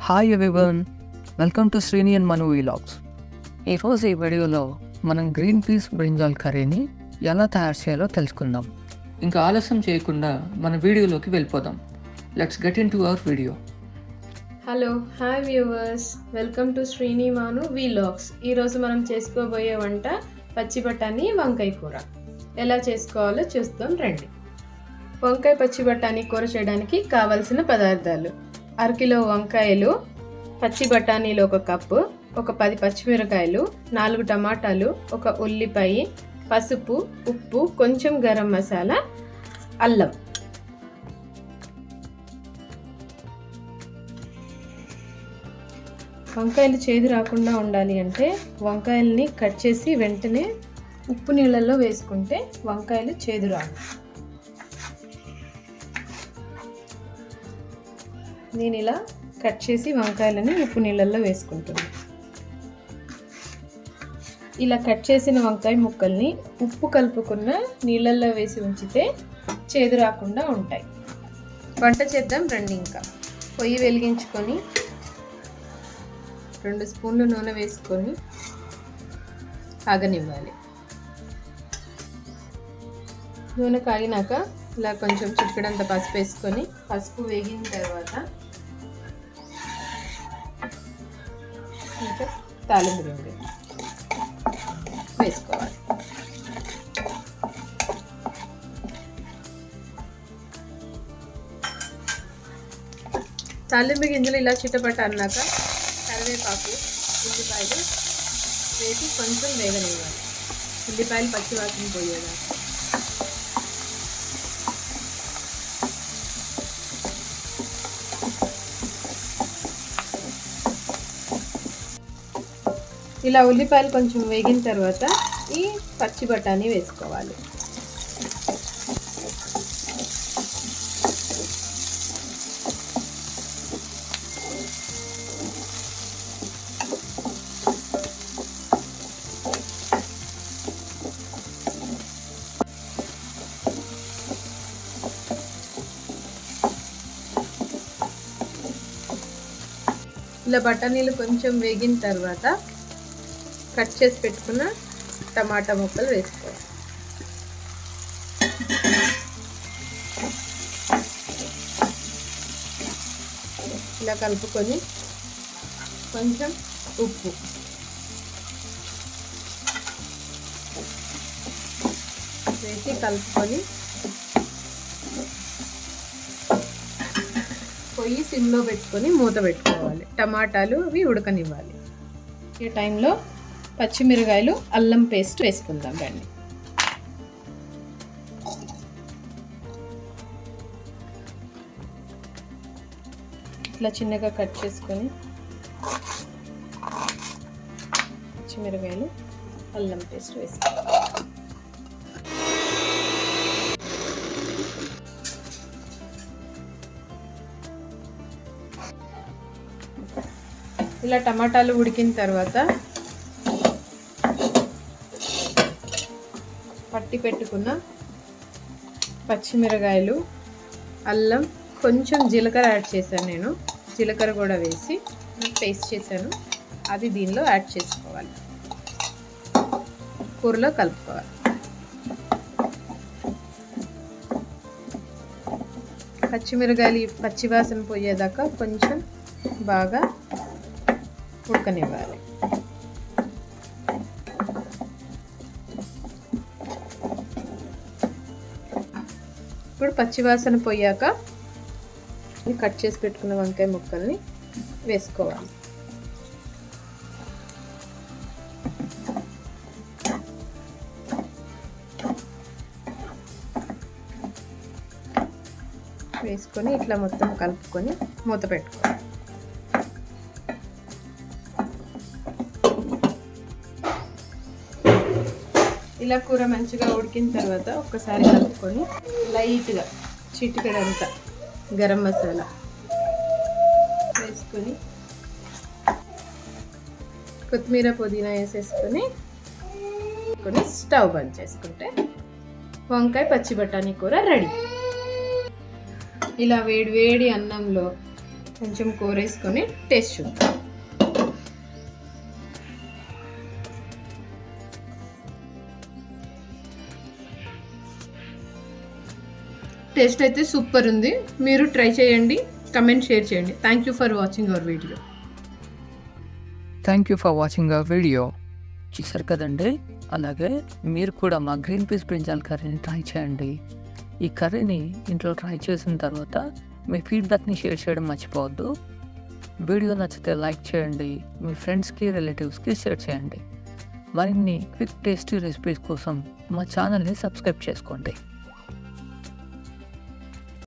Hi everyone, welcome to Srini and Manu vlogs. ఈరోజు ఈ వీడియోలో మనం గ్రీన్ పీస్ బ్రింజాల్ కర్రీని ఎలా తయారు చేయాలో తెలుసుకుందాం. ఇంకా ఆలస్యం చేయకుండా మన వీడియోలోకి వెళ్ళిపోదాం. Let's get in to our video. Hello, hi viewers, welcome to Srini మాను వీలాగ్స్. ఈరోజు మనం చేసుకోబోయే వంట పచ్చి బఠానీ వంకాయ కూర. ఎలా చేసుకోవాలో చూద్దాం రండి. వంకాయ పచ్చి బఠానీ కూర చేయడానికి కావలసిన పదార్థాలు: 1/2 కిలో వంకాయలు, పచ్చి బఠానీలు 1 కప్పు, ఒక 10 పచ్చిమిరకాయలు, 4 టమాటాలు, ఒక ఉల్లిపాయ, పసుపు, ఉప్పు, కొంచెం గరం మసాలా, అల్లం. వంకాయలు చేదు రాకుండా ఉండాలి అంటే వంకాయల్ని కట్ చేసి వెంటనే ఉప్పు నీళ్ళల్లో వేసుకుంటే వంకాయలు చేదు రావు. నేను ఇలా కట్ చేసి వంకాయలని ఉప్పు నీళ్ళల్లో వేసుకుంటున్నాను. ఇలా కట్ చేసిన వంకాయ ముక్కల్ని ఉప్పు కలుపుకున్న నీళ్ళల్లో వేసి ఉంచితే చేదు రాకుండా ఉంటాయి. వంట చేద్దాం రండి. ఇంకా పొయ్యి వెలిగించుకొని 2 స్పూన్లు నూనె వేసుకొని కాగనివ్వాలి. నూనె కాగినాక ఇలా కొంచెం చిటికెడంత పసుపు వేసుకొని, పసుపు వేగిన తర్వాత ఇంకా తాలింపు గింజలు వేసుకోవాలి. తాలింపు గింజలు ఇలా చిట్టపట్ట అన్నాక కరివేపాకు, ఉల్లిపాయలు వేసి కొంచెం వేగనివ్వాలి. ఉల్లిపాయలు పచ్చివాసన పోయేదాకా. ఇలా ఉల్లిపాయలు కొంచెం వేగిన తర్వాత ఈ పచ్చి బఠానీ వేసుకోవాలి. ఇలా బఠానీలు కొంచెం వేగిన తర్వాత కట్ చేసి పెట్టుకున్న టమాటా ముక్కలు వేసుకోవాలి. ఇలా కలుపుకొని కొంచెం ఉప్పు వేసి కలుపుకొని పొయ్యి సిమ్లో పెట్టుకొని మూత పెట్టుకోవాలి. టమాటాలు అవి ఉడకనివ్వాలి. ఈ టైంలో పచ్చిమిరకాయలు, అల్లం పేస్ట్ వేసుకుందాం రండి. ఇట్లా చిన్నగా కట్ చేసుకొని పచ్చిమిరకాయలు, అల్లం పేస్ట్ వేసుకోవాలి. ఇలా టమాటాలు ఉడికిన తర్వాత పట్టి పెట్టుకున్న పచ్చిమిరకాయలు, అల్లం, కొంచెం జీలకర్ర యాడ్ చేశాను. నేను జీలకర్ర కూడా వేసి పేస్ట్ చేశాను. అది దీనిలో యాడ్ చేసుకోవాలి. కూరలో కలుపుకోవాలి. పచ్చిమిరకాయలు పచ్చివాసన పోయేదాకా కొంచెం బాగా ఉడకనివ్వాలి. ఇప్పుడు పచ్చివాసన పోయాక కట్ చేసి పెట్టుకున్న వంకాయ ముక్కల్ని వేసుకోవాలి. వేసుకొని ఇట్లా మొత్తం కలుపుకొని మూత పెట్టుకోవాలి. ఇలా కూర మంచిగా ఉడికిన తర్వాత ఒక్కసారి కలుపుకొని లైట్గా చిటికెడంతా గరం మసాలా వేసుకొని కొత్తిమీర, పుదీనా వేసేసుకొని స్టవ్ బంద్ చేసుకుంటే వంకాయ పచ్చి బఠానీ కూర రెడీ. ఇలా వేడి వేడి అన్నంలో కొంచెం కూర వేసుకొని టేస్ట్ చూద్దాం. టేస్ట్ అయితే సూపర్ ఉంది. మీరు ట్రై చేయండి, కమెంట్ షేర్ చేయండి. Thank you for watching our video. Thank you for watching our video. చూసారు కదండి, అలాగే మీరు కూడా మా గ్రీన్ పీస్ బ్రింజాల్ కర్రీని ట్రై చేయండి. ఈ కర్రీని ఇంట్లో ట్రై చేసిన తర్వాత మీ ఫీడ్బ్యాక్ని షేర్ చేయడం మర్చిపోవద్దు. వీడియో నచ్చితే లైక్ చేయండి, మీ ఫ్రెండ్స్కి రిలేటివ్స్కి షేర్ చేయండి. మరిన్ని క్విక్ టేస్టీ రెసిపీస్ కోసం మా ఛానల్ని సబ్స్క్రైబ్ చేసుకోండి.